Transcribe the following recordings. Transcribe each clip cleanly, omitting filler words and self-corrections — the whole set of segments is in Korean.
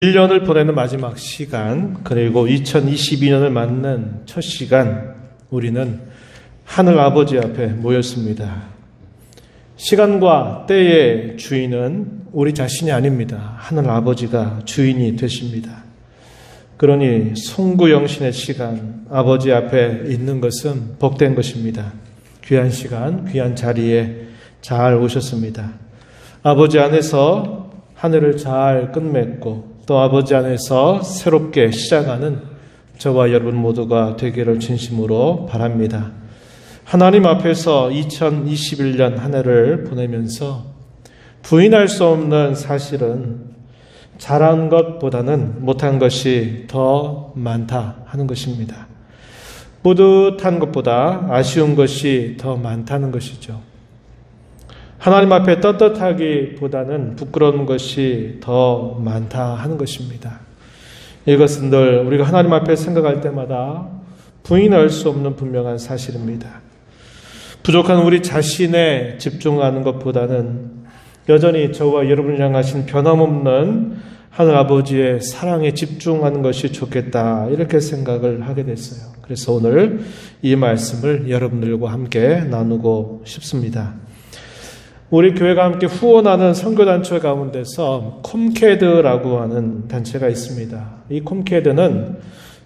1년을 보내는 마지막 시간, 그리고 2022년을 맞는 첫 시간, 우리는 하늘 아버지 앞에 모였습니다. 시간과 때의 주인은 우리 자신이 아닙니다. 하늘 아버지가 주인이 되십니다. 그러니 송구영신의 시간, 아버지 앞에 있는 것은 복된 것입니다. 귀한 시간, 귀한 자리에 잘 오셨습니다. 아버지 안에서 하늘을 잘 끝맺고 또 아버지 안에서 새롭게 시작하는 저와 여러분 모두가 되기를 진심으로 바랍니다. 하나님 앞에서 2021년 한 해를 보내면서 부인할 수 없는 사실은 잘한 것보다는 못한 것이 더 많다 하는 것입니다. 뿌듯한 것보다 아쉬운 것이 더 많다는 것이죠. 하나님 앞에 떳떳하기보다는 부끄러운 것이 더 많다 하는 것입니다. 이것은 늘 우리가 하나님 앞에 생각할 때마다 부인할 수 없는 분명한 사실입니다. 부족한 우리 자신에 집중하는 것보다는 여전히 저와 여러분을 향하신 변함없는 하늘 아버지의 사랑에 집중하는 것이 좋겠다, 이렇게 생각을 하게 됐어요. 그래서 오늘 이 말씀을 여러분들과 함께 나누고 싶습니다. 우리 교회가 함께 후원하는 선교단체 가운데서 콤캐드라고 하는 단체가 있습니다. 이 콤캐드는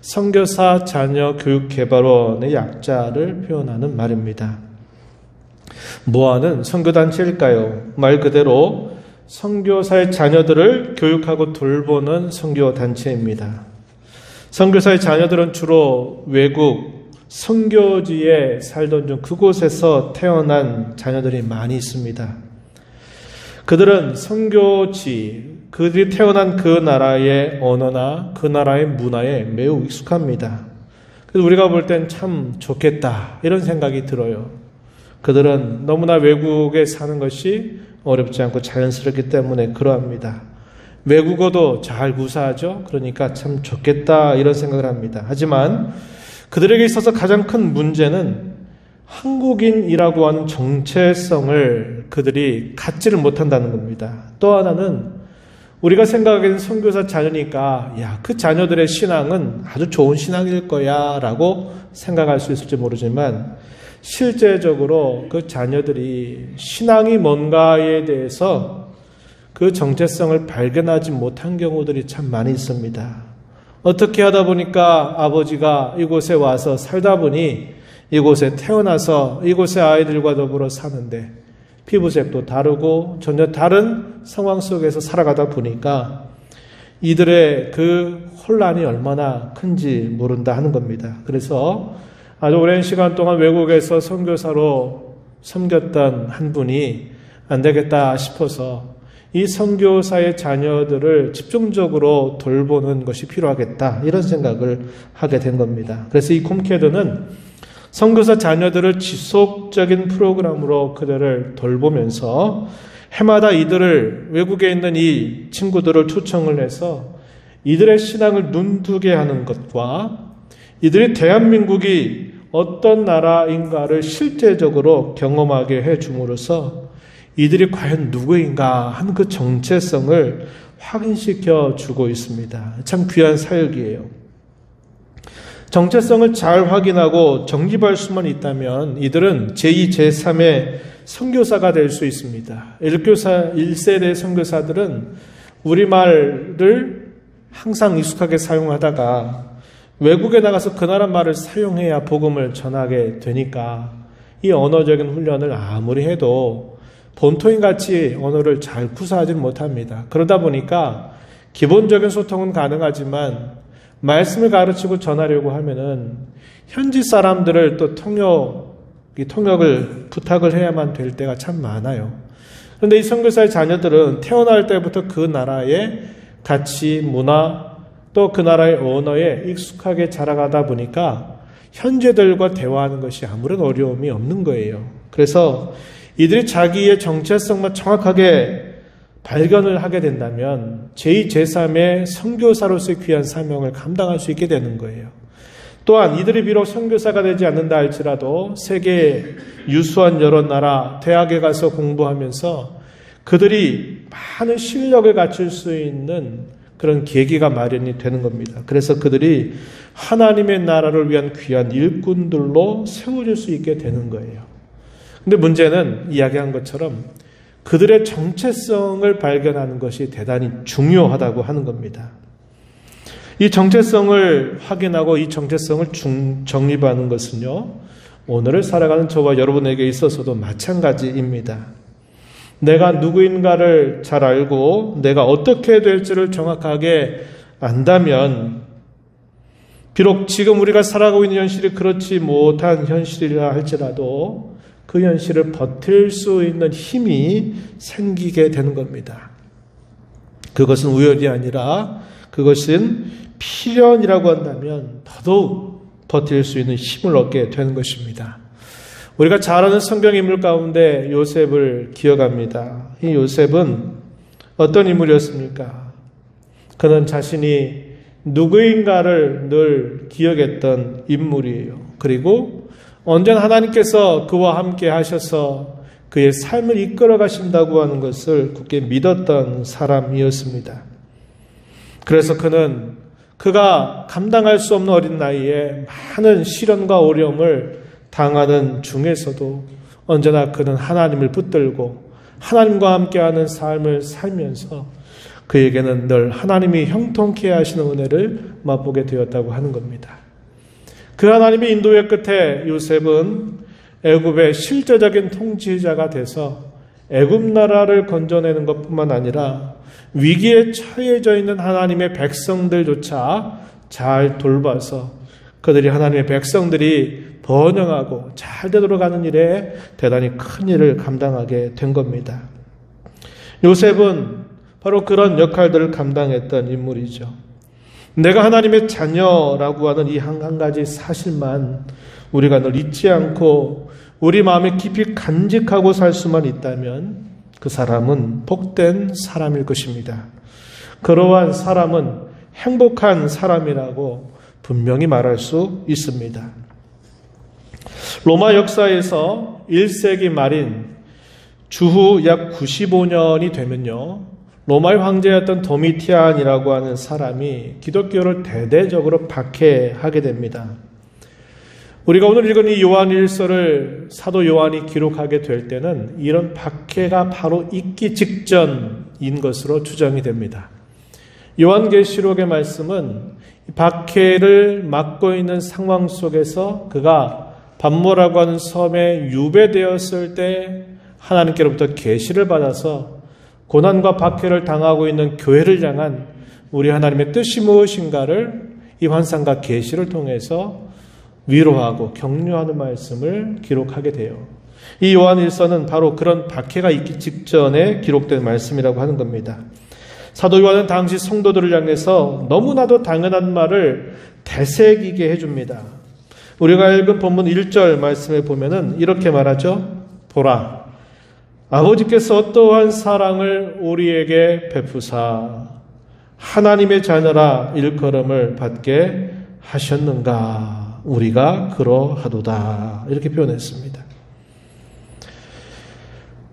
선교사 자녀 교육개발원의 약자를 표현하는 말입니다. 뭐하는 선교단체일까요? 말 그대로 선교사의 자녀들을 교육하고 돌보는 선교단체입니다. 선교사의 자녀들은 주로 외국 선교지에 살던 중 그곳에서 태어난 자녀들이 많이 있습니다. 그들은 선교지, 그들이 태어난 그 나라의 언어나 그 나라의 문화에 매우 익숙합니다. 그래서 우리가 볼 땐 참 좋겠다, 이런 생각이 들어요. 그들은 너무나 외국에 사는 것이 어렵지 않고 자연스럽기 때문에 그러합니다. 외국어도 잘 구사하죠. 그러니까 참 좋겠다, 이런 생각을 합니다. 하지만 그들에게 있어서 가장 큰 문제는 한국인이라고 하는 정체성을 그들이 갖지를 못한다는 겁니다. 또 하나는 우리가 생각하기에는 선교사 자녀니까 그 자녀들의 신앙은 아주 좋은 신앙일 거야 라고 생각할 수 있을지 모르지만 실제적으로 그 자녀들이 신앙이 뭔가에 대해서 그 정체성을 발견하지 못한 경우들이 참 많이 있습니다. 어떻게 하다 보니까 아버지가 이곳에 와서 살다 보니 이곳에 태어나서 이곳의 아이들과 더불어 사는데 피부색도 다르고 전혀 다른 상황 속에서 살아가다 보니까 이들의 그 혼란이 얼마나 큰지 모른다 하는 겁니다. 그래서 아주 오랜 시간 동안 외국에서 선교사로 섬겼던 한 분이 안 되겠다 싶어서 이 선교사의 자녀들을 집중적으로 돌보는 것이 필요하겠다, 이런 생각을 하게 된 겁니다. 그래서 이 콤캐드는 선교사 자녀들을 지속적인 프로그램으로 그들을 돌보면서 해마다 이들을, 외국에 있는 이 친구들을 초청을 해서 이들의 신앙을 눈두게 하는 것과 이들이 대한민국이 어떤 나라인가를 실제적으로 경험하게 해줌으로써 이들이 과연 누구인가 하는 그 정체성을 확인시켜 주고 있습니다. 참 귀한 사역이에요. 정체성을 잘 확인하고 정립할 수만 있다면 이들은 제2, 제3의 선교사가 될 수 있습니다. 1세대 선교사들은 우리말을 항상 익숙하게 사용하다가 외국에 나가서 그 나라 말을 사용해야 복음을 전하게 되니까 이 언어적인 훈련을 아무리 해도 본토인같이 언어를 잘 구사하지 못합니다. 그러다 보니까 기본적인 소통은 가능하지만 말씀을 가르치고 전하려고 하면은 현지 사람들을 또 통역을 부탁을 해야만 될 때가 참 많아요. 그런데 이 선교사의 자녀들은 태어날 때부터 그 나라의 가치, 문화, 또 그 나라의 언어에 익숙하게 자라가다 보니까 현지들과 대화하는 것이 아무런 어려움이 없는 거예요. 그래서 이들이 자기의 정체성만 정확하게 발견을 하게 된다면 제2, 제3의 선교사로서의 귀한 사명을 감당할 수 있게 되는 거예요. 또한 이들이 비록 선교사가 되지 않는다 할지라도 세계 유수한 여러 나라 대학에 가서 공부하면서 그들이 많은 실력을 갖출 수 있는 그런 계기가 마련이 되는 겁니다. 그래서 그들이 하나님의 나라를 위한 귀한 일꾼들로 세워질 수 있게 되는 거예요. 근데 문제는 이야기한 것처럼 그들의 정체성을 발견하는 것이 대단히 중요하다고 하는 겁니다. 이 정체성을 확인하고 이 정체성을 정립하는 것은요, 오늘을 살아가는 저와 여러분에게 있어서도 마찬가지입니다. 내가 누구인가를 잘 알고 내가 어떻게 될지를 정확하게 안다면, 비록 지금 우리가 살아가고 있는 현실이 그렇지 못한 현실이라 할지라도 그 현실을 버틸 수 있는 힘이 생기게 되는 겁니다. 그것은 우연이 아니라 그것은 필연이라고 한다면 더더욱 버틸 수 있는 힘을 얻게 되는 것입니다. 우리가 잘 아는 성경 인물 가운데 요셉을 기억합니다. 이 요셉은 어떤 인물이었습니까? 그는 자신이 누구인가를 늘 기억했던 인물이에요. 그리고 언제나 하나님께서 그와 함께 하셔서 그의 삶을 이끌어 가신다고 하는 것을 굳게 믿었던 사람이었습니다. 그래서 그가 감당할 수 없는 어린 나이에 많은 시련과 어려움을 당하는 중에서도 언제나 그는 하나님을 붙들고 하나님과 함께하는 삶을 살면서 그에게는 늘 하나님이 형통케 하시는 은혜를 맛보게 되었다고 하는 겁니다. 그 하나님의 인도의 끝에 요셉은 애굽의 실제적인 통치자가 돼서 애굽 나라를 건져내는 것뿐만 아니라 위기에 처해져 있는 하나님의 백성들조차 잘 돌봐서 그들이 하나님의 백성들이 번영하고 잘 되돌아가는 일에 대단히 큰 일을 감당하게 된 겁니다. 요셉은 바로 그런 역할들을 감당했던 인물이죠. 내가 하나님의 자녀라고 하는 이 한 가지 사실만 우리가 늘 잊지 않고 우리 마음에 깊이 간직하고 살 수만 있다면 그 사람은 복된 사람일 것입니다. 그러한 사람은 행복한 사람이라고 분명히 말할 수 있습니다. 로마 역사에서 1세기 말인 주후 약 95년이 되면요, 로마의 황제였던 도미티안이라고 하는 사람이 기독교를 대대적으로 박해하게 됩니다. 우리가 오늘 읽은 이 요한일서를 사도 요한이 기록하게 될 때는 이런 박해가 바로 있기 직전인 것으로 추정이 됩니다. 요한계시록의 말씀은 박해를 맞고 있는 상황 속에서 그가 반모라고 하는 섬에 유배되었을 때 하나님께로부터 계시를 받아서 고난과 박해를 당하고 있는 교회를 향한 우리 하나님의 뜻이 무엇인가를 이 환상과 계시를 통해서 위로하고 격려하는 말씀을 기록하게 돼요. 이 요한일서는 바로 그런 박해가 있기 직전에 기록된 말씀이라고 하는 겁니다. 사도 요한은 당시 성도들을 향해서 너무나도 당연한 말을 되새기게 해줍니다. 우리가 읽은 본문 1절 말씀에 보면은 이렇게 말하죠. 보라, 아버지께서 어떠한 사랑을 우리에게 베푸사 하나님의 자녀라 일컬음을 받게 하셨는가. 우리가 그러하도다. 이렇게 표현했습니다.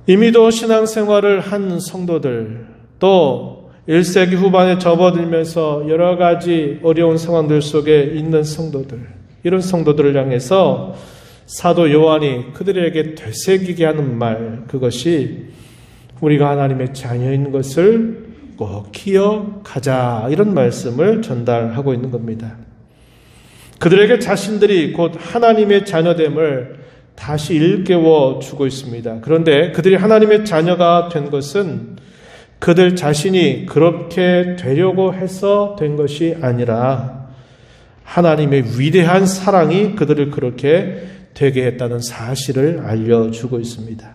이미도 신앙생활을 한 성도들, 또 1세기 후반에 접어들면서 여러 가지 어려운 상황들 속에 있는 성도들, 이런 성도들을 향해서 사도 요한이 그들에게 되새기게 하는 말, 그것이 우리가 하나님의 자녀인 것을 꼭 기억하자, 이런 말씀을 전달하고 있는 겁니다. 그들에게 자신들이 곧 하나님의 자녀됨을 다시 일깨워 주고 있습니다. 그런데 그들이 하나님의 자녀가 된 것은 그들 자신이 그렇게 되려고 해서 된 것이 아니라 하나님의 위대한 사랑이 그들을 그렇게 되게 했다는 사실을 알려주고 있습니다.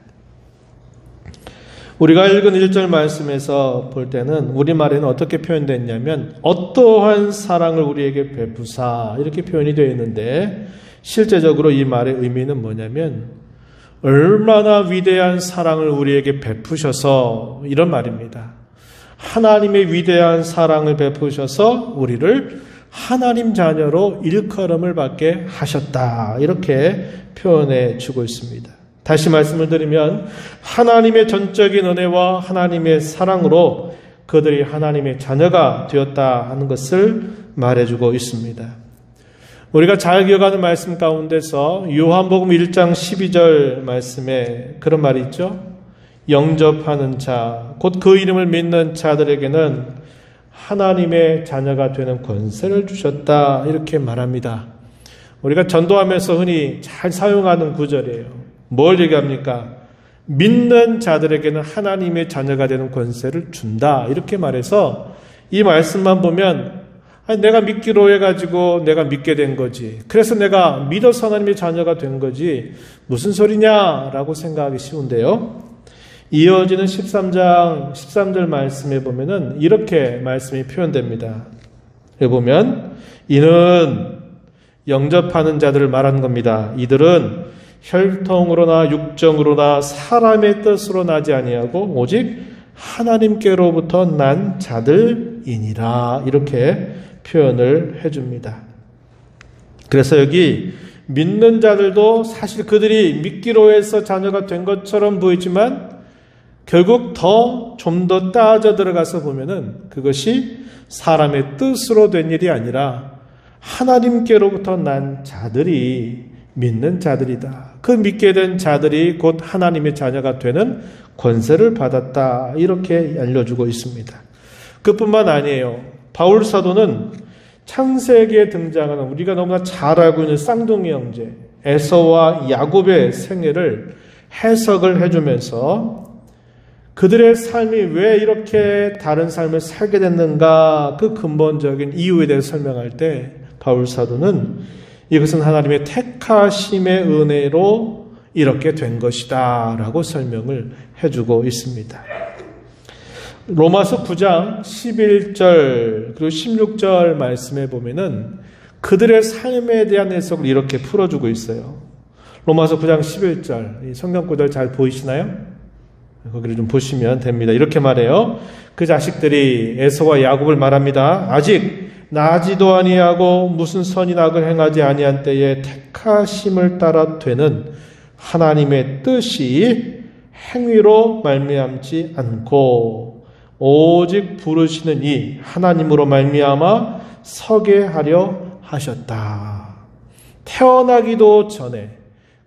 우리가 읽은 1절 말씀에서 볼 때는 우리말에는 어떻게 표현됐냐면 어떠한 사랑을 우리에게 베푸사, 이렇게 표현이 되어 있는데 실제적으로 이 말의 의미는 뭐냐면 얼마나 위대한 사랑을 우리에게 베푸셔서, 이런 말입니다. 하나님의 위대한 사랑을 베푸셔서 우리를 하나님 자녀로 일컬음을 받게 하셨다, 이렇게 표현해 주고 있습니다. 다시 말씀을 드리면 하나님의 전적인 은혜와 하나님의 사랑으로 그들이 하나님의 자녀가 되었다 하는 것을 말해주고 있습니다. 우리가 잘 기억하는 말씀 가운데서 요한복음 1장 12절 말씀에 그런 말이 있죠. 영접하는 자, 곧 그 이름을 믿는 자들에게는 하나님의 자녀가 되는 권세를 주셨다 이렇게 말합니다. 우리가 전도하면서 흔히 잘 사용하는 구절이에요. 뭘 얘기합니까? 믿는 자들에게는 하나님의 자녀가 되는 권세를 준다 이렇게 말해서 이 말씀만 보면 내가 믿기로 해가지고 내가 믿게 된 거지. 그래서 내가 믿어서 하나님의 자녀가 된 거지. 무슨 소리냐라고 생각하기 쉬운데요. 이어지는 13장 13절 말씀에 보면은 이렇게 말씀이 표현됩니다. 여기 보면 이는 영접하는 자들을 말하는 겁니다. 이들은 혈통으로나 육정으로나 사람의 뜻으로 나지 아니하고 오직 하나님께로부터 난 자들이니라 이렇게 표현을 해줍니다. 그래서 여기 믿는 자들도 사실 그들이 믿기로 해서 자녀가 된 것처럼 보이지만 결국 좀 더 따져 들어가서 보면은 그것이 사람의 뜻으로 된 일이 아니라 하나님께로부터 난 자들이 믿는 자들이다. 그 믿게 된 자들이 곧 하나님의 자녀가 되는 권세를 받았다. 이렇게 알려주고 있습니다. 그뿐만 아니에요. 바울 사도는 창세기에 등장하는 우리가 너무나 잘 알고 있는 쌍둥이 형제 에서와 야곱의 생애를 해석을 해주면서 그들의 삶이 왜 이렇게 다른 삶을 살게 됐는가 그 근본적인 이유에 대해서 설명할 때 바울 사도는 이것은 하나님의 택하심의 은혜로 이렇게 된 것이다 라고 설명을 해주고 있습니다. 로마서 9장 11절 그리고 16절 말씀에 보면은 그들의 삶에 대한 해석을 이렇게 풀어주고 있어요. 로마서 9장 11절 이 성경 구절 잘 보이시나요? 거기를 좀 보시면 됩니다. 이렇게 말해요. 그 자식들이 에서와 야곱을 말합니다. 아직 나지도 아니하고 무슨 선인 악을 행하지 아니한 때에 택하심을 따라 되는 하나님의 뜻이 행위로 말미암지 않고 오직 부르시는 이 하나님으로 말미암아 서게 하려 하셨다. 태어나기도 전에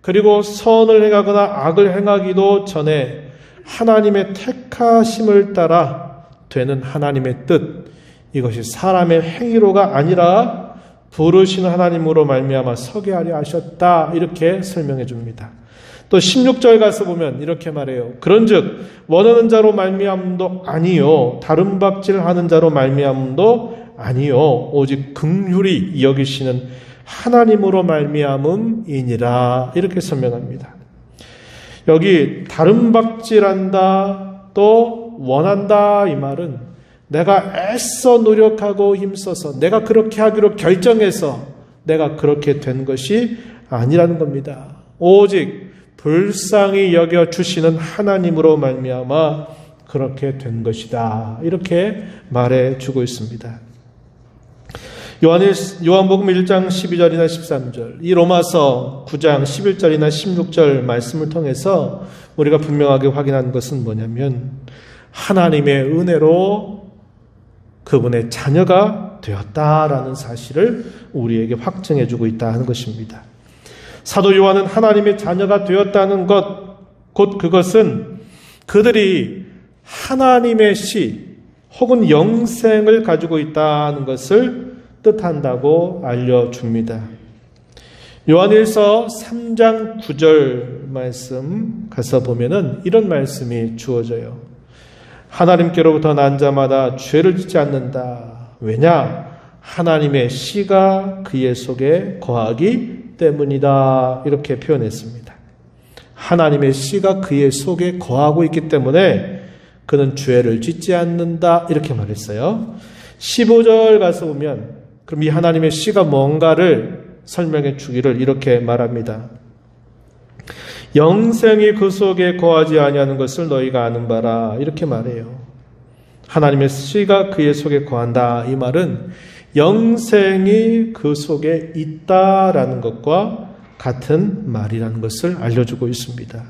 그리고 선을 행하거나 악을 행하기도 전에 하나님의 택하심을 따라 되는 하나님의 뜻 이것이 사람의 행위로가 아니라 부르시는 하나님으로 말미암아 서게 하려 하셨다 이렇게 설명해 줍니다. 또 16절 가서 보면 이렇게 말해요. 그런즉 원하는 자로 말미암음도 아니요 다른 박질하는 자로 말미암음도 아니요 오직 긍휼히 여기시는 하나님으로 말미암음이니라 이렇게 설명합니다. 여기 다른 박질한다 또 원한다 이 말은 내가 애써 노력하고 힘써서 내가 그렇게 하기로 결정해서 내가 그렇게 된 것이 아니라는 겁니다. 오직 불쌍히 여겨주시는 하나님으로 말미암아 그렇게 된 것이다. 이렇게 말해주고 있습니다. 요한복음 1장 12절이나 13절, 이 로마서 9장 11절이나 16절 말씀을 통해서 우리가 분명하게 확인한 것은 뭐냐면 하나님의 은혜로 그분의 자녀가 되었다라는 사실을 우리에게 확증해주고 있다 하는 것입니다. 사도 요한은 하나님의 자녀가 되었다는 것, 곧 그것은 그들이 하나님의 씨 혹은 영생을 가지고 있다는 것을 뜻한다고 알려줍니다. 요한일서 3장 9절 말씀 가서 보면은 이런 말씀이 주어져요. 하나님께로부터 난 자마다 죄를 짓지 않는다. 왜냐? 하나님의 씨가 그의 속에 거하기 때문이다. 이렇게 표현했습니다. 하나님의 씨가 그의 속에 거하고 있기 때문에 그는 죄를 짓지 않는다. 이렇게 말했어요. 15절 가서 보면 그럼 이 하나님의 씨가 뭔가를 설명해 주기를 이렇게 말합니다. 영생이 그 속에 거하지 아니하는 것을 너희가 아는 바라. 이렇게 말해요. 하나님의 씨가 그의 속에 거한다. 이 말은 영생이 그 속에 있다라는 것과 같은 말이라는 것을 알려주고 있습니다.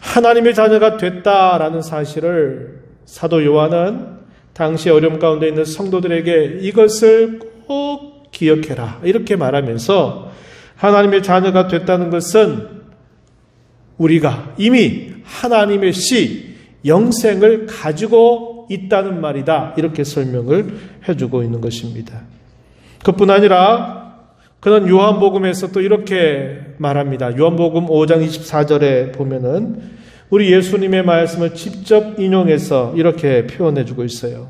하나님의 자녀가 됐다라는 사실을 사도 요한은 당시 어려움 가운데 있는 성도들에게 이것을 꼭 기억해라 이렇게 말하면서 하나님의 자녀가 됐다는 것은 우리가 이미 하나님의 씨 영생을 가지고 있다는 말이다 이렇게 설명을 해주고 있는 것입니다. 그뿐 아니라 그는 요한복음에서 또 이렇게 말합니다. 요한복음 5장 24절에 보면은 우리 예수님의 말씀을 직접 인용해서 이렇게 표현해주고 있어요.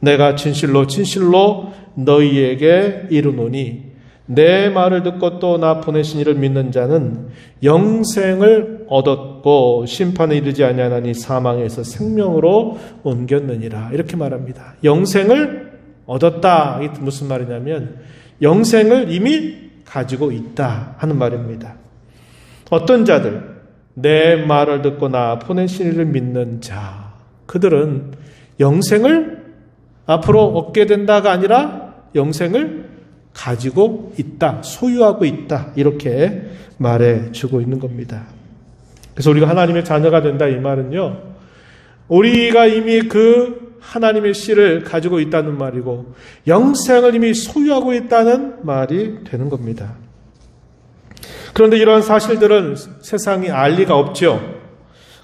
내가 진실로 진실로 너희에게 이르노니 내 말을 듣고 또 나 보내신 이를 믿는 자는 영생을 얻었고 심판에 이르지 아니하나니 사망에서 생명으로 옮겼느니라 이렇게 말합니다. 영생을 얻었다. 이게 무슨 말이냐면 영생을 이미 가지고 있다 하는 말입니다. 어떤 자들? 내 말을 듣고 나 보내신 이를 믿는 자. 그들은 영생을 앞으로 얻게 된다가 아니라 영생을 가지고 있다, 소유하고 있다 이렇게 말해주고 있는 겁니다. 그래서 우리가 하나님의 자녀가 된다 이 말은요, 우리가 이미 그 하나님의 씨를 가지고 있다는 말이고 영생을 이미 소유하고 있다는 말이 되는 겁니다. 그런데 이러한 사실들은 세상이 알 리가 없죠.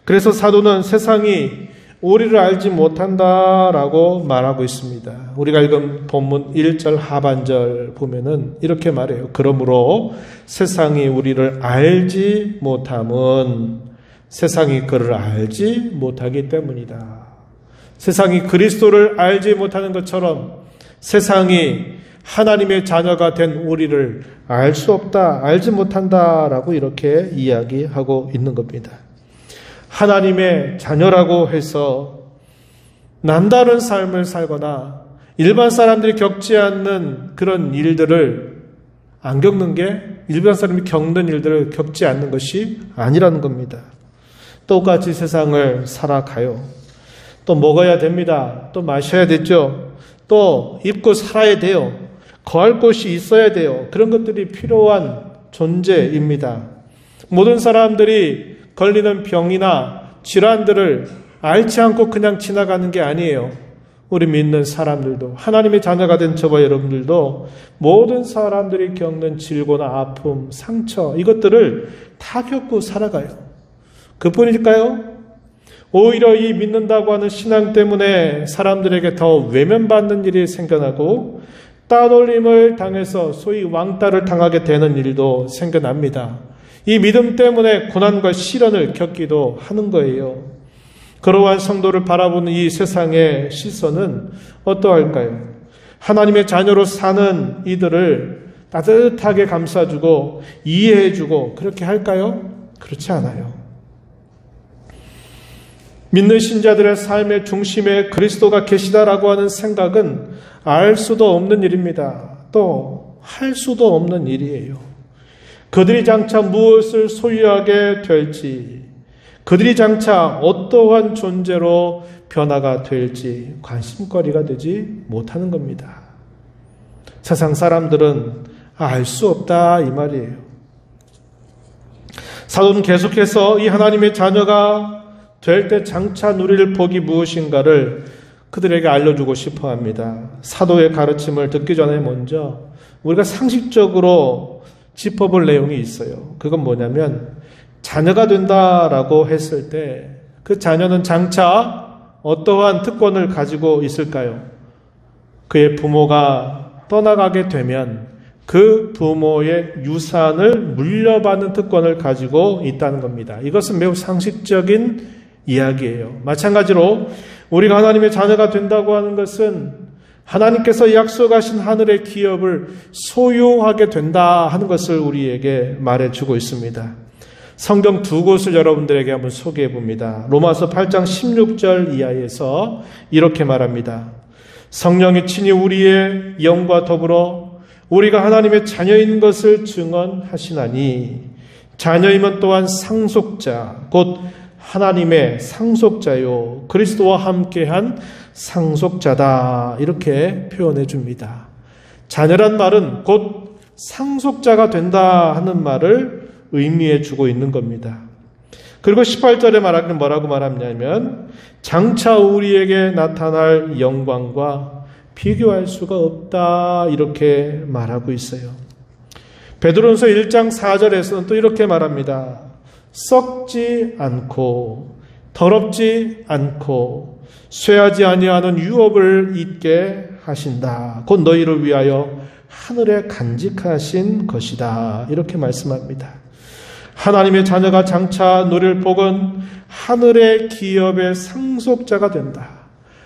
그래서 사도는 세상이 우리를 알지 못한다라고 말하고 있습니다. 우리가 읽은 본문 1절 하반절 보면은 이렇게 말해요. 그러므로 세상이 우리를 알지 못함은 세상이 그를 알지 못하기 때문이다. 세상이 그리스도를 알지 못하는 것처럼 세상이 하나님의 자녀가 된 우리를 알 수 없다, 알지 못한다라고 이렇게 이야기하고 있는 겁니다. 하나님의 자녀라고 해서 남다른 삶을 살거나 일반 사람들이 겪지 않는 그런 일들을 안 겪는 게 일반 사람이 겪는 일들을 겪지 않는 것이 아니라는 겁니다. 똑같이 세상을 살아가요. 또 먹어야 됩니다. 또 마셔야 되죠. 또 입고 살아야 돼요. 거할 곳이 있어야 돼요. 그런 것들이 필요한 존재입니다. 모든 사람들이 걸리는 병이나 질환들을 앓지 않고 그냥 지나가는 게 아니에요. 우리 믿는 사람들도, 하나님의 자녀가 된 저와 여러분들도 모든 사람들이 겪는 질고나 아픔, 상처 이것들을 다 겪고 살아가요. 그뿐일까요? 오히려 이 믿는다고 하는 신앙 때문에 사람들에게 더 외면받는 일이 생겨나고 따돌림을 당해서 소위 왕따를 당하게 되는 일도 생겨납니다. 이 믿음 때문에 고난과 시련을 겪기도 하는 거예요. 그러한 성도를 바라보는 이 세상의 시선은 어떠할까요? 하나님의 자녀로 사는 이들을 따뜻하게 감싸주고 이해해주고 그렇게 할까요? 그렇지 않아요. 믿는 신자들의 삶의 중심에 그리스도가 계시다라고 하는 생각은 알 수도 없는 일입니다. 또 할 수도 없는 일이에요. 그들이 장차 무엇을 소유하게 될지, 그들이 장차 어떠한 존재로 변화가 될지 관심거리가 되지 못하는 겁니다. 세상 사람들은 알 수 없다 이 말이에요. 사도는 계속해서 이 하나님의 자녀가 될 때 장차 누릴 복이 무엇인가를 그들에게 알려주고 싶어 합니다. 사도의 가르침을 듣기 전에 먼저 우리가 상식적으로 짚어볼 내용이 있어요. 그건 뭐냐면 자녀가 된다라고 했을 때 그 자녀는 장차 어떠한 특권을 가지고 있을까요? 그의 부모가 떠나가게 되면 그 부모의 유산을 물려받는 특권을 가지고 있다는 겁니다. 이것은 매우 상식적인 이야기예요. 마찬가지로 우리가 하나님의 자녀가 된다고 하는 것은 하나님께서 약속하신 하늘의 기업을 소유하게 된다 하는 것을 우리에게 말해주고 있습니다. 성경 두 곳을 여러분들에게 한번 소개해 봅니다. 로마서 8장 16절 이하에서 이렇게 말합니다. 성령이 친히 우리의 영과 더불어 우리가 하나님의 자녀인 것을 증언하시나니 자녀임은 또한 상속자 곧 하나님의 상속자요 그리스도와 함께한 상속자다 이렇게 표현해 줍니다. 자녀란 말은 곧 상속자가 된다 하는 말을 의미해 주고 있는 겁니다. 그리고 18절에 말하기는 뭐라고 말하냐면 장차 우리에게 나타날 영광과 비교할 수가 없다 이렇게 말하고 있어요. 베드로전서 1장 4절에서는 또 이렇게 말합니다. 썩지 않고 더럽지 않고 쇠하지 아니하는 유업을 잊게 하신다. 곧 너희를 위하여 하늘에 간직하신 것이다. 이렇게 말씀합니다. 하나님의 자녀가 장차 누릴 복은 하늘의 기업의 상속자가 된다.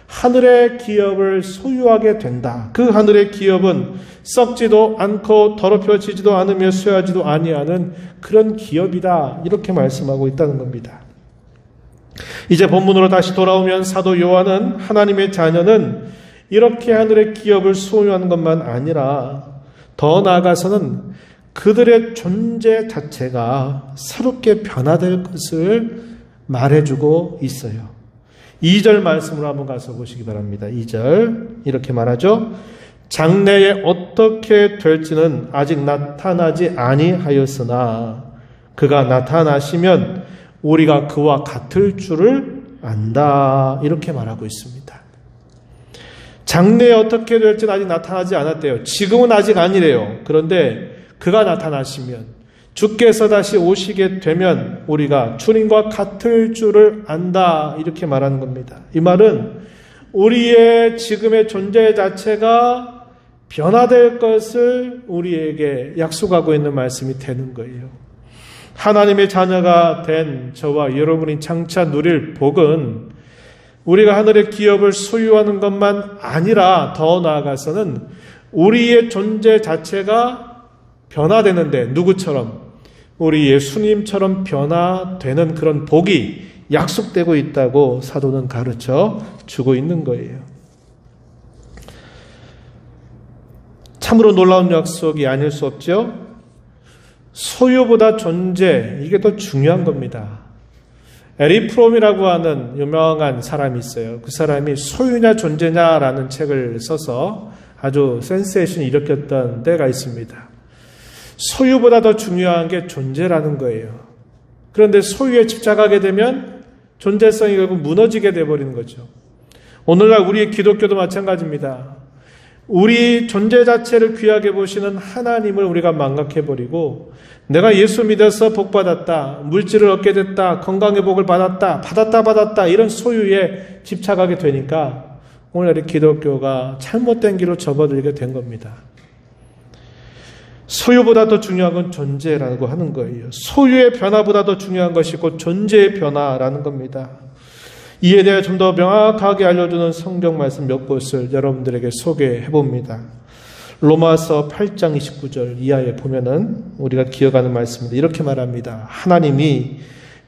하늘의 기업을 소유하게 된다. 그 하늘의 기업은 썩지도 않고 더럽혀지지도 않으며 쇠하지도 아니하는 그런 기업이다. 이렇게 말씀하고 있다는 겁니다. 이제 본문으로 다시 돌아오면 사도 요한은 하나님의 자녀는 이렇게 하늘의 기업을 소유하는 것만 아니라 더 나아가서는 그들의 존재 자체가 새롭게 변화될 것을 말해주고 있어요. 2절 말씀으로 한번 가서 보시기 바랍니다. 2절 이렇게 말하죠. 장래에 어떻게 될지는 아직 나타나지 아니하였으나 그가 나타나시면 우리가 그와 같을 줄을 안다. 이렇게 말하고 있습니다. 장래에 어떻게 될지는 아직 나타나지 않았대요. 지금은 아직 아니래요. 그런데 그가 나타나시면 주께서 다시 오시게 되면 우리가 주님과 같을 줄을 안다. 이렇게 말하는 겁니다. 이 말은 우리의 지금의 존재 자체가 변화될 것을 우리에게 약속하고 있는 말씀이 되는 거예요. 하나님의 자녀가 된 저와 여러분이 장차 누릴 복은 우리가 하늘의 기업을 소유하는 것만 아니라 더 나아가서는 우리의 존재 자체가 변화되는데 누구처럼? 우리 예수님처럼 변화되는 그런 복이 약속되고 있다고 사도는 가르쳐 주고 있는 거예요. 참으로 놀라운 약속이 아닐 수 없죠? 소유보다 존재, 이게 더 중요한 겁니다. 에릭 프롬이라고 하는 유명한 사람이 있어요. 그 사람이 소유냐 존재냐라는 책을 써서 아주 센세이션을 일으켰던 때가 있습니다. 소유보다 더 중요한 게 존재라는 거예요. 그런데 소유에 집착하게 되면 존재성이 결국 무너지게 되어버리는 거죠. 오늘날 우리의 기독교도 마찬가지입니다. 우리 존재 자체를 귀하게 보시는 하나님을 우리가 망각해버리고 내가 예수 믿어서 복 받았다, 물질을 얻게 됐다, 건강의 복을 받았다 이런 소유에 집착하게 되니까 오늘날의 기독교가 잘못된 길로 접어들게 된 겁니다. 소유보다 더 중요한 건 존재라고 하는 거예요. 소유의 변화보다 더 중요한 것이 곧 존재의 변화라는 겁니다. 이에 대해 좀 더 명확하게 알려주는 성경 말씀 몇 곳을 여러분들에게 소개해 봅니다. 로마서 8장 29절 이하에 보면은 우리가 기억하는 말씀입니다. 이렇게 말합니다. 하나님이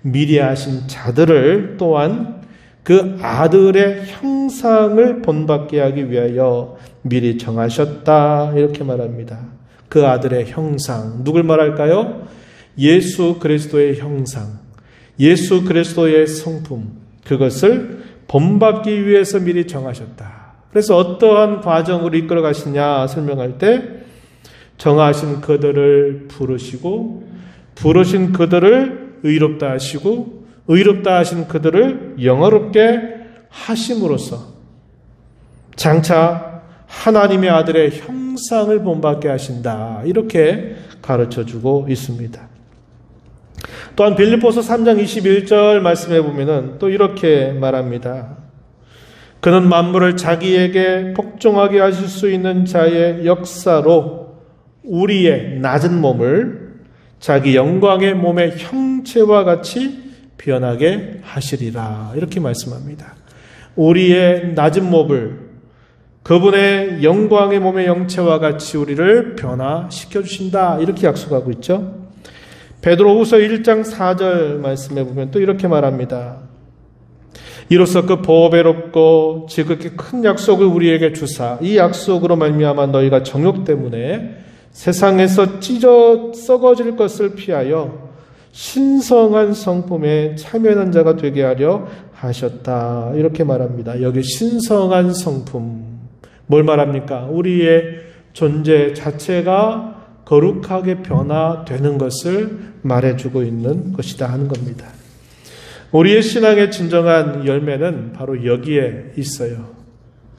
미리 하신 자들을 또한 그 아들의 형상을 본받게 하기 위하여 미리 정하셨다. 이렇게 말합니다. 그 아들의 형상. 누굴 말할까요? 예수 그리스도의 형상. 예수 그리스도의 성품. 그것을 본받기 위해서 미리 정하셨다. 그래서 어떠한 과정으로 이끌어 가시냐 설명할 때 정하신 그들을 부르시고 부르신 그들을 의롭다 하시고 의롭다 하신 그들을 영화롭게 하심으로써 장차 하나님의 아들의 형상을 본받게 하신다. 이렇게 가르쳐주고 있습니다. 또한 빌립보서 3장 21절 말씀해 보면은 또 이렇게 말합니다. 그는 만물을 자기에게 복종하게 하실 수 있는 자의 역사로 우리의 낮은 몸을 자기 영광의 몸의 형체와 같이 변하게 하시리라. 이렇게 말씀합니다. 우리의 낮은 몸을 그분의 영광의 몸의 형체와 같이 우리를 변화시켜 주신다. 이렇게 약속하고 있죠. 베드로후서 1장 4절 말씀해 보면 또 이렇게 말합니다. 이로써 그 보배롭고 지극히 큰 약속을 우리에게 주사 이 약속으로 말미암아 너희가 정욕 때문에 세상에서 찢어 썩어질 것을 피하여 신성한 성품에 참여하는 자가 되게 하려 하셨다. 이렇게 말합니다. 여기 신성한 성품 뭘 말합니까? 우리의 존재 자체가 거룩하게 변화되는 것을 말해주고 있는 것이다 하는 겁니다. 우리의 신앙의 진정한 열매는 바로 여기에 있어요.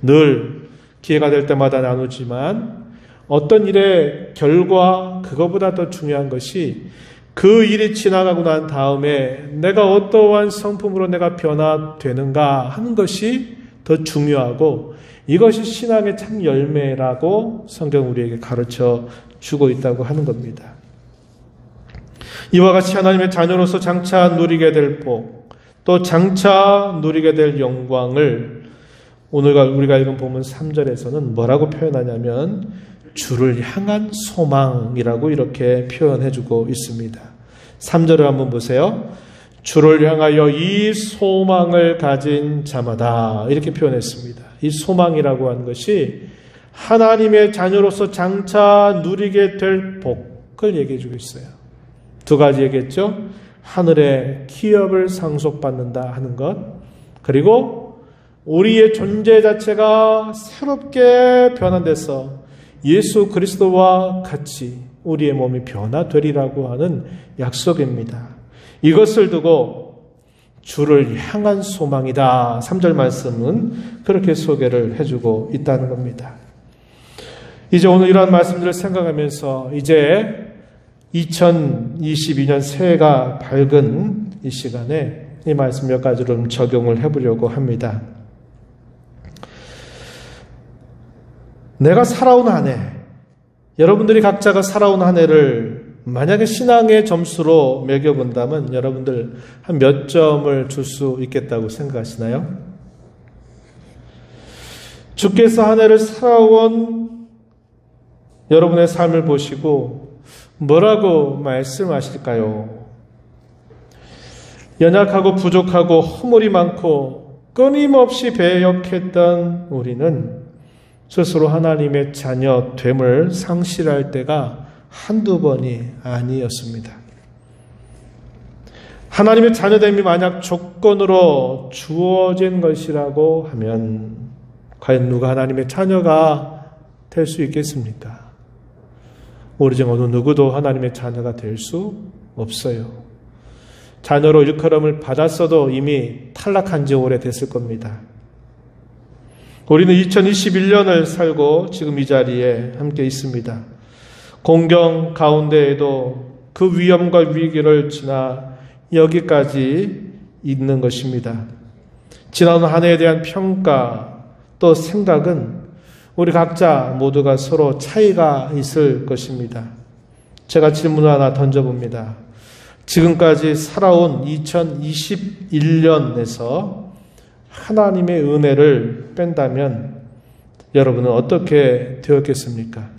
늘 기회가 될 때마다 나누지만 어떤 일의 결과, 그거보다 더 중요한 것이 그 일이 지나가고 난 다음에 내가 어떠한 성품으로 내가 변화되는가 하는 것이 더 중요하고, 이것이 신앙의 참 열매라고 성경 우리에게 가르쳐 주고 있다고 하는 겁니다. 이와 같이 하나님의 자녀로서 장차 누리게 될 복, 또 장차 누리게 될 영광을 오늘 우리가 읽은 본문 3절에서는 뭐라고 표현하냐면 주를 향한 소망이라고 이렇게 표현해주고 있습니다. 3절을 한번 보세요. 주를 향하여 이 소망을 가진 자마다, 이렇게 표현했습니다. 이 소망이라고 하는 것이 하나님의 자녀로서 장차 누리게 될 복을 얘기해주고 있어요. 두 가지 얘기했죠. 하늘의 기업을 상속받는다 하는 것, 그리고 우리의 존재 자체가 새롭게 변환돼서 예수 그리스도와 같이 우리의 몸이 변화되리라고 하는 약속입니다. 이것을 두고 주를 향한 소망이다. 3절 말씀은 그렇게 소개를 해주고 있다는 겁니다. 이제 오늘 이러한 말씀들을 생각하면서 이제 2022년 새해가 밝은 이 시간에 이 말씀 몇 가지를 좀 적용을 해보려고 합니다. 내가 살아온 한 해, 여러분들이 각자가 살아온 한 해를 만약에 신앙의 점수로 매겨본다면 여러분들 한 몇 점을 줄 수 있겠다고 생각하시나요? 주께서 한 해를 살아온 여러분의 삶을 보시고 뭐라고 말씀하실까요? 연약하고 부족하고 허물이 많고 끊임없이 배역했던 우리는 스스로 하나님의 자녀됨을 상실할 때가 한두 번이 아니었습니다. 하나님의 자녀됨이 만약 조건으로 주어진 것이라고 하면 과연 누가 하나님의 자녀가 될 수 있겠습니까? 우리 중 어느 누구도 하나님의 자녀가 될 수 없어요. 자녀로 일컬음을 받았어도 이미 탈락한 지 오래됐을 겁니다. 우리는 2021년을 살고 지금 이 자리에 함께 있습니다. 공경 가운데에도 그 위험과 위기를 지나 여기까지 있는 것입니다. 지난 한 해에 대한 평가 또 생각은 우리 각자 모두가 서로 차이가 있을 것입니다. 제가 질문을 하나 던져봅니다. 지금까지 살아온 2021년에서 하나님의 은혜를 뺀다면 여러분은 어떻게 되었겠습니까?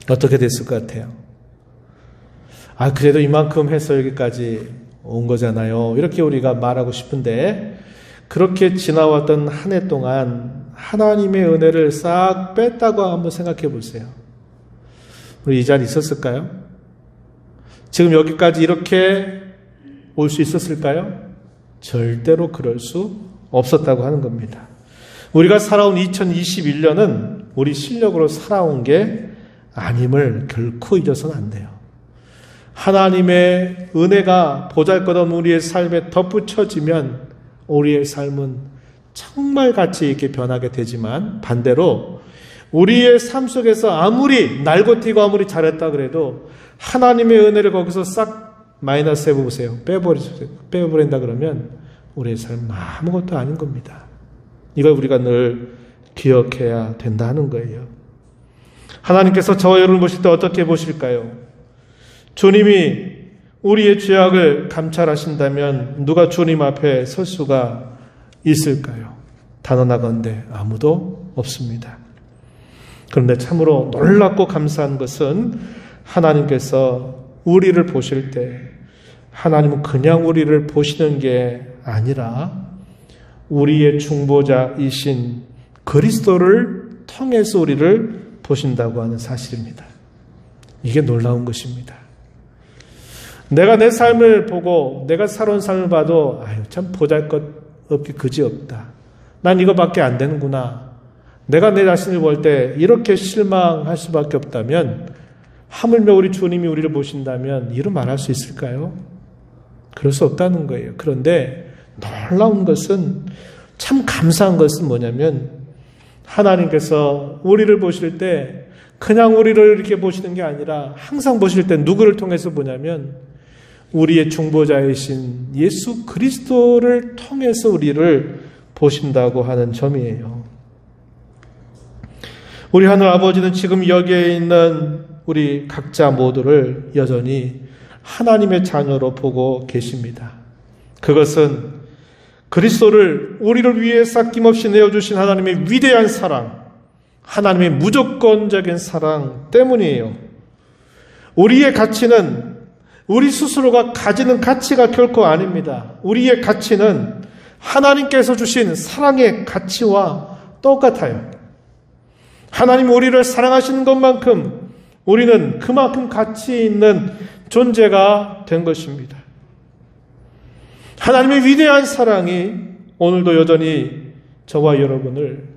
어떻게 됐을 것 같아요? 그래도 이만큼 해서 여기까지 온 거잖아요. 이렇게 우리가 말하고 싶은데, 그렇게 지나왔던 한 해 동안 하나님의 은혜를 싹 뺐다고 한번 생각해 보세요. 우리 이 자리에 있었을까요? 지금 여기까지 이렇게 올 수 있었을까요? 절대로 그럴 수 없었다고 하는 겁니다. 우리가 살아온 2021년은 우리 실력으로 살아온 게 아님을 결코 잊어서는 안 돼요. 하나님의 은혜가 보잘것없는 우리의 삶에 덧붙여지면 우리의 삶은 정말 가치 있게 변하게 되지만, 반대로 우리의 삶 속에서 아무리 날고 튀고 아무리 잘했다 그래도 하나님의 은혜를 거기서 싹 마이너스 해보세요. 빼버린다 그러면 우리의 삶은 아무것도 아닌 겁니다. 이걸 우리가 늘 기억해야 된다는 거예요. 하나님께서 저와 여러분을 보실 때 어떻게 보실까요? 주님이 우리의 죄악을 감찰하신다면 누가 주님 앞에 설 수가 있을까요? 단언하건대 아무도 없습니다. 그런데 참으로 놀랍고 감사한 것은 하나님께서 우리를 보실 때 하나님은 그냥 우리를 보시는 게 아니라 우리의 중보자이신 그리스도를 통해서 우리를 보신다고 하는 사실입니다. 이게 놀라운 것입니다. 내가 내 삶을 보고 내가 살아온 삶을 봐도 참 보잘것없기 그지없다. 난 이거밖에 안 되는구나. 내가 내 자신을 볼 때 이렇게 실망할 수밖에 없다면, 하물며 우리 주님이 우리를 보신다면 이로 말할 수 있을까요? 그럴 수 없다는 거예요. 그런데 놀라운 것은, 참 감사한 것은 뭐냐면, 하나님께서 우리를 보실 때 그냥 우리를 이렇게 보시는 게 아니라 항상 보실 때 누구를 통해서 보냐면 우리의 중보자이신 예수 그리스도를 통해서 우리를 보신다고 하는 점이에요. 우리 하늘 아버지는 지금 여기에 있는 우리 각자 모두를 여전히 하나님의 자녀로 보고 계십니다. 그것은 그리스도를 우리를 위해 싹김없이 내어주신 하나님의 위대한 사랑, 하나님의 무조건적인 사랑 때문이에요. 우리의 가치는 우리 스스로가 가지는 가치가 결코 아닙니다. 우리의 가치는 하나님께서 주신 사랑의 가치와 똑같아요. 하나님 우리를 사랑하시는 것만큼 우리는 그만큼 가치 있는 존재가 된 것입니다. 하나님의 위대한 사랑이 오늘도 여전히 저와 여러분을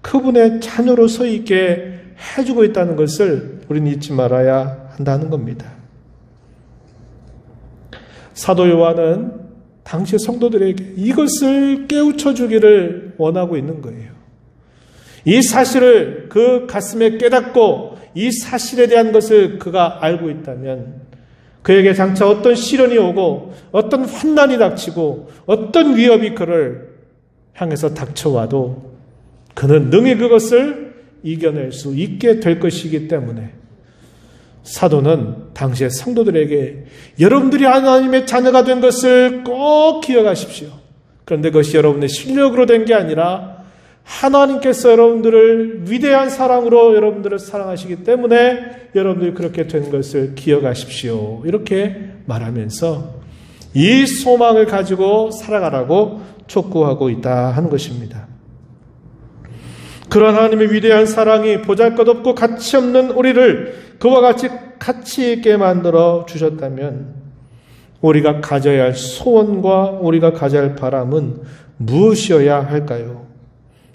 그분의 자녀로 서 있게 해주고 있다는 것을 우리는 잊지 말아야 한다는 겁니다. 사도 요한은 당시 성도들에게 이것을 깨우쳐 주기를 원하고 있는 거예요. 이 사실을 그 가슴에 깨닫고 이 사실에 대한 것을 그가 알고 있다면 그에게 장차 어떤 시련이 오고 어떤 환난이 닥치고 어떤 위협이 그를 향해서 닥쳐와도 그는 능히 그것을 이겨낼 수 있게 될 것이기 때문에 사도는 당시의 성도들에게 여러분들이 하나님의 자녀가 된 것을 꼭 기억하십시오. 그런데 그것이 여러분의 실력으로 된 게 아니라 하나님께서 여러분들을 위대한 사랑으로 여러분들을 사랑하시기 때문에 여러분들이 그렇게 된 것을 기억하십시오. 이렇게 말하면서 이 소망을 가지고 살아가라고 촉구하고 있다 하는 것입니다. 그런 하나님의 위대한 사랑이 보잘것없고 가치없는 우리를 그와 같이 가치 있게 만들어 주셨다면 우리가 가져야 할 소원과 우리가 가져야 할 바람은 무엇이어야 할까요?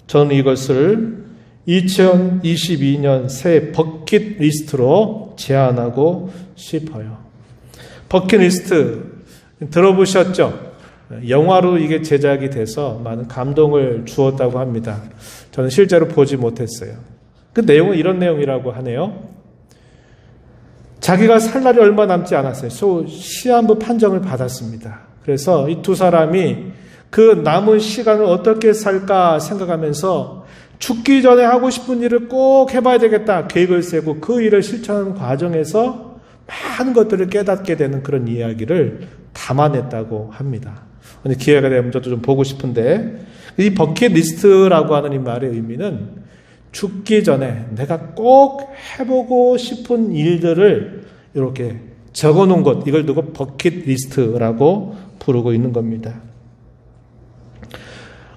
저는 이것을 2022년 새 버킷리스트로 제안하고 싶어요. 버킷리스트 들어보셨죠? 영화로 이게 제작이 돼서 많은 감동을 주었다고 합니다. 저는 실제로 보지 못했어요. 그 내용은 이런 내용이라고 하네요. 자기가 살 날이 얼마 남지 않았어요. 시한부 판정을 받았습니다. 그래서 이 두 사람이 그 남은 시간을 어떻게 살까 생각하면서 죽기 전에 하고 싶은 일을 꼭 해봐야 되겠다 계획을 세고 그 일을 실천하는 과정에서 많은 것들을 깨닫게 되는 그런 이야기를 담아냈다고 합니다. 기회가 되면 저도 좀 보고 싶은데 이 버킷리스트라고 하는 이 말의 의미는 죽기 전에 내가 꼭 해보고 싶은 일들을 이렇게 적어놓은 것, 이걸 두고 버킷리스트라고 부르고 있는 겁니다.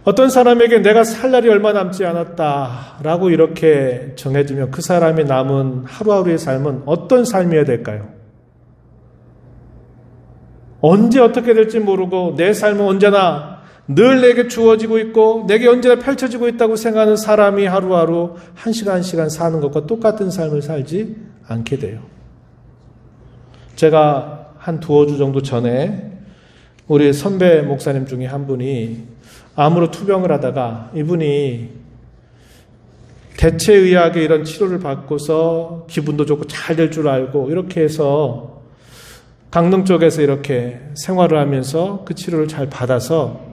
어떤 사람에게 내가 살 날이 얼마 남지 않았다라고 이렇게 정해지면 그 사람이 남은 하루하루의 삶은 어떤 삶이어야 될까요? 언제 어떻게 될지 모르고 내 삶은 언제나 늘 내게 주어지고 있고 내게 언제나 펼쳐지고 있다고 생각하는 사람이 하루하루 한 시간 한 시간 사는 것과 똑같은 삶을 살지 않게 돼요. 제가 한 두어 주 정도 전에 우리 선배 목사님 중에 한 분이 암으로 투병을 하다가 이분이 대체의학의 이런 치료를 받고서 기분도 좋고 잘 될 줄 알고 이렇게 해서 강릉 쪽에서 이렇게 생활을 하면서 그 치료를 잘 받아서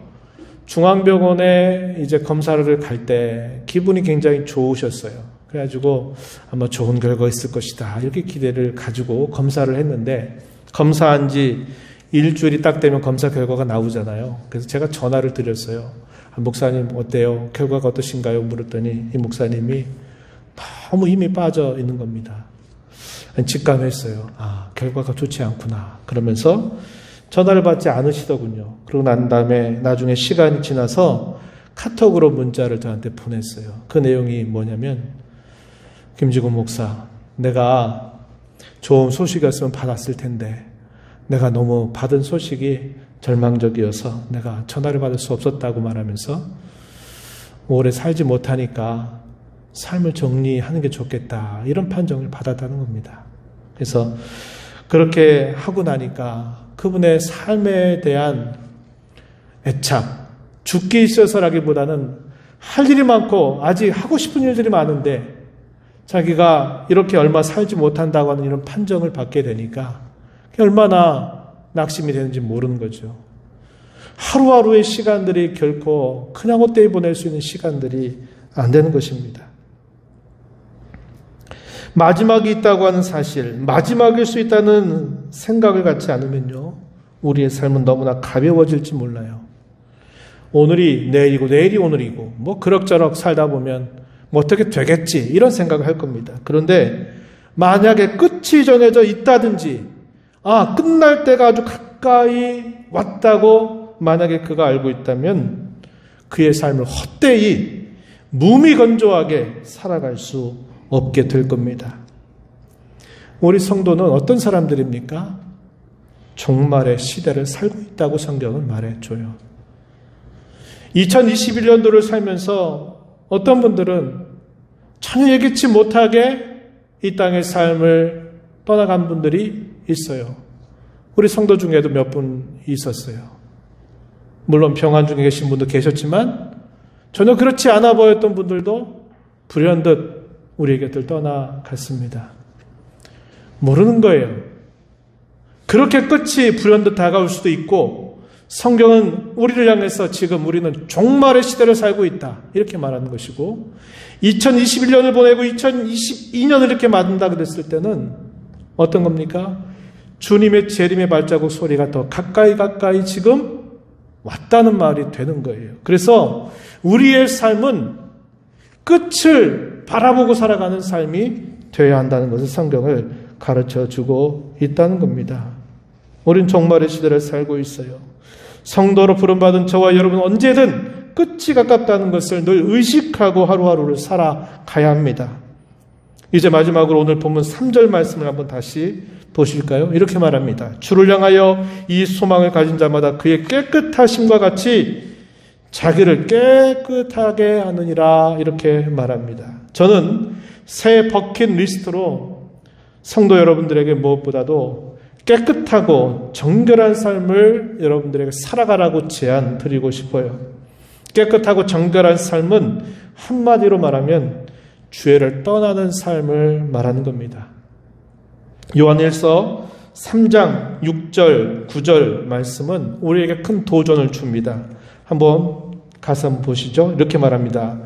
중앙병원에 이제 검사를 갈 때 기분이 굉장히 좋으셨어요. 그래가지고 아마 좋은 결과가 있을 것이다 이렇게 기대를 가지고 검사를 했는데 검사한 지 일주일이 딱 되면 검사 결과가 나오잖아요. 그래서 제가 전화를 드렸어요. 목사님 어때요? 결과가 어떠신가요? 물었더니 이 목사님이 너무 힘이 빠져 있는 겁니다. 직감했어요. 아, 결과가 좋지 않구나. 그러면서 전화를 받지 않으시더군요. 그러고 난 다음에 나중에 시간이 지나서 카톡으로 문자를 저한테 보냈어요. 그 내용이 뭐냐면 김지구 목사, 내가 좋은 소식이었으면 받았을 텐데 내가 너무 받은 소식이 절망적이어서 내가 전화를 받을 수 없었다고 말하면서 오래 살지 못하니까 삶을 정리하는 게 좋겠다 이런 판정을 받았다는 겁니다. 그래서 그렇게 하고 나니까 그분의 삶에 대한 애착, 죽기 있어서라기보다는 할 일이 많고 아직 하고 싶은 일들이 많은데 자기가 이렇게 얼마 살지 못한다고 하는 이런 판정을 받게 되니까 얼마나 낙심이 되는지 모르는 거죠. 하루하루의 시간들이 결코 그냥 헛되이 보낼 수 있는 시간들이 안 되는 것입니다. 마지막이 있다고 하는 사실, 마지막일 수 있다는 생각을 갖지 않으면요, 우리의 삶은 너무나 가벼워질지 몰라요. 오늘이 내일이고 내일이 오늘이고 뭐 그럭저럭 살다 보면 뭐 어떻게 되겠지 이런 생각을 할 겁니다. 그런데 만약에 끝이 정해져 있다든지 끝날 때가 아주 가까이 왔다고 만약에 그가 알고 있다면 그의 삶을 헛되이 무미건조하게 살아갈 수 없게 될 겁니다. 우리 성도는 어떤 사람들입니까? 종말의 시대를 살고 있다고 성경은 말해줘요. 2021년도를 살면서 어떤 분들은 전혀 예기치 못하게 이 땅의 삶을 떠나간 분들이 있어요. 우리 성도 중에도 몇 분 있었어요. 물론 평안 중에 계신 분도 계셨지만 전혀 그렇지 않아 보였던 분들도 불현듯 우리 곁을 떠나갔습니다. 모르는 거예요. 그렇게 끝이 불현듯 다가올 수도 있고 성경은 우리를 향해서 지금 우리는 종말의 시대를 살고 있다 이렇게 말하는 것이고 2021년을 보내고 2022년을 이렇게 맞는다 그랬을 때는 어떤 겁니까? 주님의 재림의 발자국 소리가 더 가까이 지금 왔다는 말이 되는 거예요. 그래서 우리의 삶은 끝을 바라보고 살아가는 삶이 되어야 한다는 것을 성경을 가르쳐주고 있다는 겁니다. 우린 종말의 시대를 살고 있어요. 성도로 부름받은 저와 여러분 언제든 끝이 가깝다는 것을 늘 의식하고 하루하루를 살아가야 합니다. 이제 마지막으로 오늘 본문 3절 말씀을 한번 다시 보실까요? 이렇게 말합니다. 주를 향하여 이 소망을 가진 자마다 그의 깨끗하심과 같이 자기를 깨끗하게 하느니라 이렇게 말합니다. 저는 새 버킷리스트로 성도 여러분들에게 무엇보다도 깨끗하고 정결한 삶을 여러분들에게 살아가라고 제안 드리고 싶어요. 깨끗하고 정결한 삶은 한마디로 말하면 죄를 떠나는 삶을 말하는 겁니다. 요한일서 3장 6절 9절 말씀은 우리에게 큰 도전을 줍니다. 한번 가서 한번 보시죠. 이렇게 말합니다.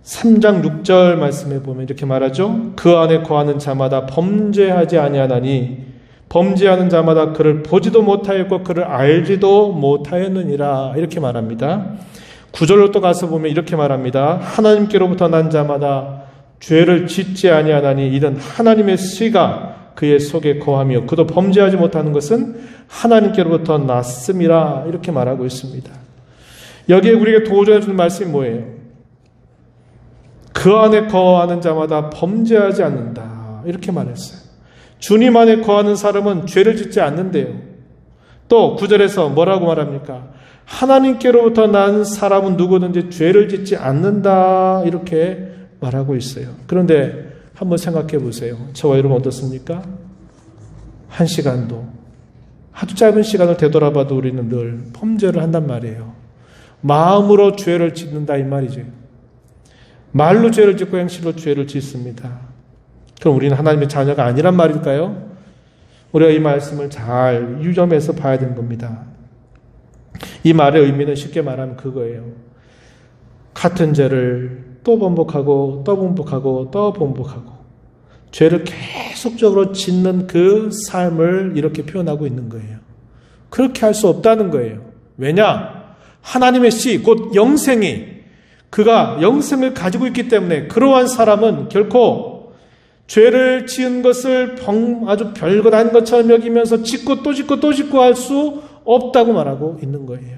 3장 6절 말씀에 보면 이렇게 말하죠. 그 안에 거하는 자마다 범죄하지 아니하나니 범죄하는 자마다 그를 보지도 못하였고 그를 알지도 못하였느니라 이렇게 말합니다. 9절로 또 가서 보면 이렇게 말합니다. 하나님께로부터 난 자마다 죄를 짓지 아니하나니 이는 하나님의 씨가 그의 속에 거하며 그도 범죄하지 못하는 것은 하나님께로부터 났음이라 이렇게 말하고 있습니다. 여기에 우리에게 도전해 주는 말씀이 뭐예요? 그 안에 거하는 자마다 범죄하지 않는다 이렇게 말했어요. 주님 안에 거하는 사람은 죄를 짓지 않는데요. 또 9절에서 뭐라고 말합니까? 하나님께로부터 난 사람은 누구든지 죄를 짓지 않는다 이렇게 말하고 있어요. 그런데 한번 생각해 보세요. 저와 여러분 어떻습니까? 한 시간도 아주 짧은 시간을 되돌아봐도 우리는 늘 범죄를 한단 말이에요. 마음으로 죄를 짓는다 이 말이죠. 말로 죄를 짓고 행실로 죄를 짓습니다. 그럼 우리는 하나님의 자녀가 아니란 말일까요? 우리가 이 말씀을 잘 유념해서 봐야 되는 겁니다. 이 말의 의미는 쉽게 말하면 그거예요. 같은 죄를 또 번복하고 또 번복하고 또 번복하고 죄를 계속적으로 짓는 그 삶을 이렇게 표현하고 있는 거예요. 그렇게 할 수 없다는 거예요. 왜냐? 하나님의 씨, 곧 영생이 그가 영생을 가지고 있기 때문에 그러한 사람은 결코 죄를 지은 것을 아주 별것 아닌 것처럼 여기면서 짓고 또 짓고 또 짓고 할 수 없다고 말하고 있는 거예요.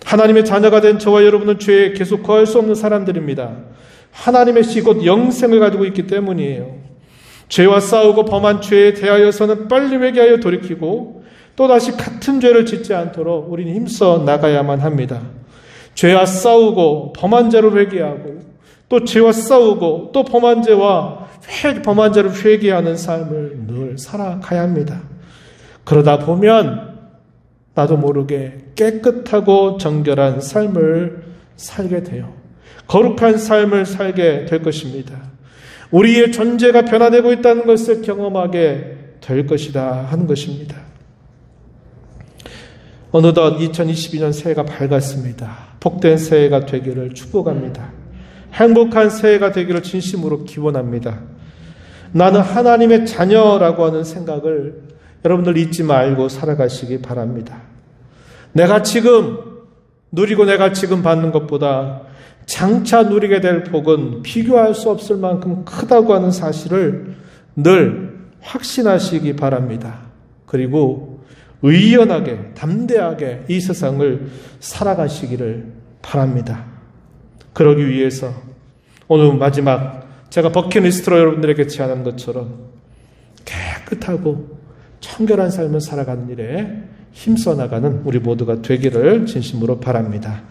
하나님의 자녀가 된 저와 여러분은 죄에 계속 거할 수 없는 사람들입니다. 하나님의 씨 곧 영생을 가지고 있기 때문이에요. 죄와 싸우고 범한 죄에 대하여서는 빨리 회개하여 돌이키고 또다시 같은 죄를 짓지 않도록 우리는 힘써 나가야만 합니다. 죄와 싸우고 범한 죄를 회개하고 또 죄와 싸우고 또 범한 죄를 회개하는 삶을 늘 살아가야 합니다. 그러다 보면 나도 모르게 깨끗하고 정결한 삶을 살게 돼요. 거룩한 삶을 살게 될 것입니다. 우리의 존재가 변화되고 있다는 것을 경험하게 될 것이다 하는 것입니다. 어느덧 2022년 새해가 밝았습니다. 복된 새해가 되기를 축복합니다. 행복한 새해가 되기를 진심으로 기원합니다. 나는 하나님의 자녀라고 하는 생각을 여러분들 잊지 말고 살아가시기 바랍니다. 내가 지금 누리고 내가 지금 받는 것보다 장차 누리게 될 복은 비교할 수 없을 만큼 크다고 하는 사실을 늘 확신하시기 바랍니다. 그리고 의연하게 담대하게 이 세상을 살아가시기를 바랍니다. 그러기 위해서 오늘 마지막 제가 버킷리스트로 여러분들에게 제안한 것처럼 깨끗하고 청결한 삶을 살아가는 일에 힘써 나가는 우리 모두가 되기를 진심으로 바랍니다.